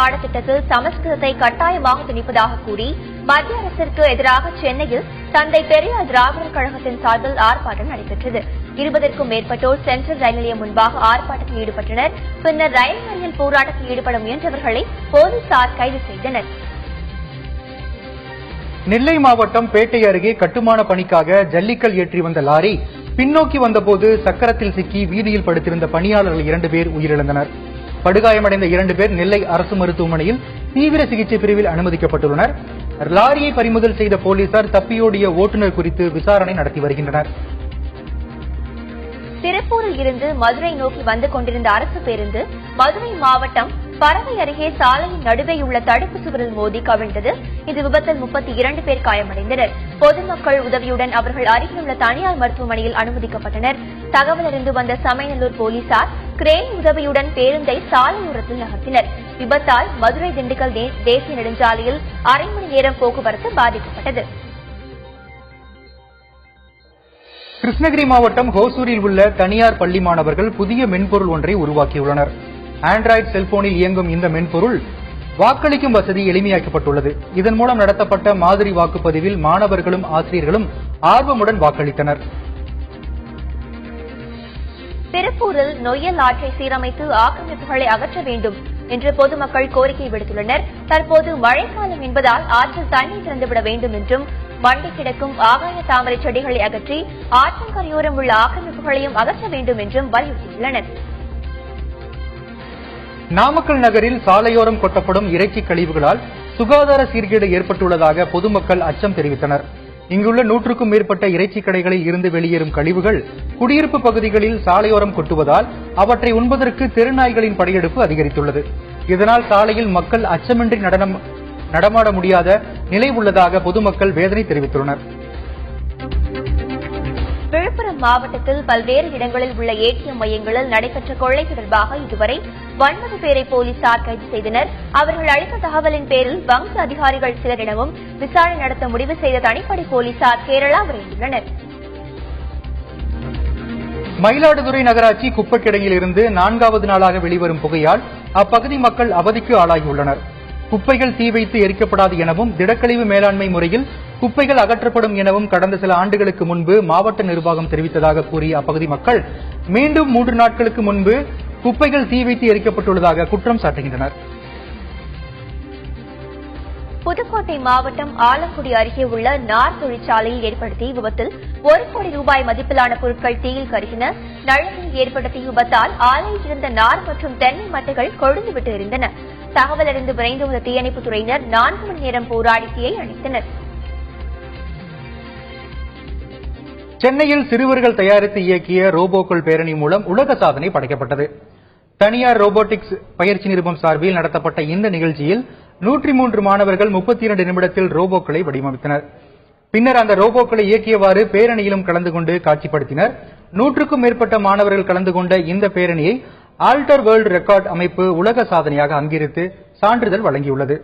பாடத்திட்டத்தில் சமஸ்கிருதத்தை கட்டாயமாக திணிப்பதாக கூறி மத்திய அரசிற்கு எதிராக சென்னையில் தந்தை பெரியார் திராவிடர் கழகத்தின் சார்பில் ஆர்ப்பாட்டம் நடைபெற்றது. 20க்கும் மேற்பட்டோர் சென்ட்ரல் ரயில் நிலையம் முன்பாக ஆர்ப்பாட்டத்தில் ஈடுபட்டனர். பின்னர் ரயில் மறியல் போராட்டத்தில் ஈடுபட முயன்றவர்களை போலீசார் கைது செய்தனர். நெல்லை மாவட்டம் பேட்டை அருகே கட்டுமான பணிக்காக ஜல்லிக்கல் ஏற்றி வந்த லாரி பின்னோக்கி வந்தபோது சக்கரத்தில் சிக்கி வீதியில் படுத்திருந்த பணியாளர்கள் 2 பேர் உயிரிழந்தனர். படுகாயமடைந்த 2 பேர் நெல்லை அரசு மருத்துவமனையில் தீவிர சிகிச்சை பிரிவில் அனுமதிக்கப்பட்டுள்ளனர். லாரியை பறிமுதல் செய்த போலீசார் தப்பியோடிய ஓட்டுநர் குறித்து விசாரணை நடத்தி வருகின்றனர். திருப்பூரில் இருந்து மதுரை நோக்கி வந்து கொண்டிருந்த அரசு பேருந்து மதுரை மாவட்டம் பறவை அருகே சாலையின் நடுவே உள்ள தடுப்பு சுவரில் மோதி கவிழ்ந்தது. இந்த விபத்தில் 32 பேர் காயமடைந்தனர். பொதுமக்கள் உதவியுடன் அவர்கள் அருகில் உள்ள தனியார் மருத்துவமனையில் அனுமதிக்கப்பட்டனர். தகவல் அறிந்து வந்த சமயநல்லூர் போலீசார் கிரேன் உதவியுடன் பேருந்தை சாலையோரத்தில் நகர்த்தினர். விபத்தால் மதுரை திண்டுக்கல் தேசிய நெடுஞ்சாலையில் அரை மணி நேரம் போக்குவரத்து பாதிக்கப்பட்டது. கிருஷ்ணகிரி மாவட்டம் ஹோசூரில் உள்ள தனியார் பள்ளி மாணவர்கள் புதிய மென்பொருள் ஒன்றை உருவாக்கியுள்ளனர். ஆண்ட்ராய்டு செல்போனில் இயங்கும் இந்த மென்பொருள் வாக்களிக்கும் வசதி எளிமையாக்கப்பட்டுள்ளது. இதன் மூலம் நடத்தப்பட்ட மாதிரி வாக்குப்பதிவில் மாணவர்களும் ஆசிரியர்களும் ஆர்வமுடன் வாக்களித்தனர். திருப்பூரில் நொய்யல் ஆற்றை சீரமைத்து ஆக்கிரமிப்புகளை அகற்ற வேண்டும் என்று பொதுமக்கள் கோரிக்கை விடுத்துள்ளனர். தற்போது மழைக்காலம் என்பதால் ஆற்றில் தண்ணீர் திறந்துவிட வேண்டும் என்றும் மண்டி கிடக்கும் ஆகாய தாமரை செடிகளை அகற்றி ஆற்றங்கரையோரம் உள்ள ஆக்கிரமிப்புகளையும் அகற்ற வேண்டும் என்றும் வலியுறுத்தியுள்ளனர். நாமக்கல் நகரில் சாலையோரம் கொட்டப்படும் இறைச்சி கழிவுகளால் சுகாதார சீர்கேடு ஏற்பட்டுள்ளதாக பொதுமக்கள் அச்சம் தெரிவித்தனர். இங்குள்ள 100க்கும் மேற்பட்ட இறைச்சி கடைகளில் இருந்து வெளியேறும் கழிவுகள் குடியிருப்பு பகுதிகளில் சாலையோரம் கொட்டுவதால் அவற்றை உண்பதற்கு தெருநாய்களின் படையெடுப்பு அதிகரித்துள்ளது. இதனால் சாலையில் மக்கள் அச்சமின்றி நடமாட முடியாத நிலை உள்ளதாக பொதுமக்கள் வேதனை தெரிவித்துள்ளனர். விழுப்புரம் மாவட்டத்தில் பல்வேறு இடங்களில் உள்ள ஏடிஎம் மையங்களில் நடைபெற்ற கொள்ளை தொடர்பாக இதுவரை 9 பேரை போலீசார் கைது செய்தனர். அவர்கள் அளித்த தகவலின் பேரில் வங்கி அதிகாரிகள் சிலரிடமும் விசாரணை நடத்த முடிவு செய்த தனிப்படை போலீசார் கேரளா விரைந்துள்ளனர். மயிலாடுதுறை நகராட்சி குப்பைக்கிடங்கில் இருந்து 4வது நாளாக வெளிவரும் புகையால் அப்பகுதி மக்கள் அவதிக்கு ஆளாகியுள்ளனர். குப்பைகள் தீ வைத்து எரிக்கப்படாது எனவும் திடக்கழிவு மேலாண்மை முறையில் குப்பைகள் அகற்றப்படும் எனவும் கடந்த சில ஆண்டுகளுக்கு முன்பு மாவட்ட நிர்வாகம் தெரிவித்ததாக கூறிய அப்பகுதி மக்கள் மீண்டும் 3 நாட்களுக்கு முன்பு குப்பைகள் தீ வைத்து எரிக்கப்பட்டுள்ளதாக குற்றம் சாட்டுகின்றனர். புதுக்கோட்டை மாவட்டம் ஆலங்குடி அருகே உள்ள நார் தொழிற்சாலையில் ஏற்பட்ட தீ விபத்தில் 1 கோடி ரூபாய் மதிப்பிலான பொருட்கள் தீயில் கருகின. நழுவில் ஏற்பட்ட தீ விபத்தால் ஆலையில் இருந்த நார் மற்றும் தென்னை மட்டைகள் கொழுந்துவிட்டு எரிந்தன. தகவல் அறிந்து விரைந்து வந்த தீயணைப்புத் துறையினர் 4 மணி நேரம் போராடி தீயை அணைத்தனர். சென்னையில் சிறுவர்கள் தயாரித்து இயக்கிய ரோபோக்கள் பேரணி மூலம் உலக சாதனை படைக்கப்பட்டது. தனியார் ரோபோட்டிக்ஸ் பயிற்சி நிறுவனம் சார்பில் நடத்தப்பட்ட இந்த நிகழ்ச்சியில் 103 மாணவர்கள் 32 நிமிடத்தில் ரோபோக்களை வடிவமைத்தனர். பின்னர் அந்த ரோபோக்களை இயக்கியவாறு பேரணியிலும் கலந்து கொண்டு காட்சிப்படுத்தினர். 100க்கும் மேற்பட்ட மாணவர்கள் கலந்து கொண்ட இந்த பேரணியை ஆல்டர் வேர்ல்ட் ரெக்கார்ட் அமைப்பு உலக சாதனையாக அங்கீகரித்து சான்றிதழ் வழங்கியுள்ளது.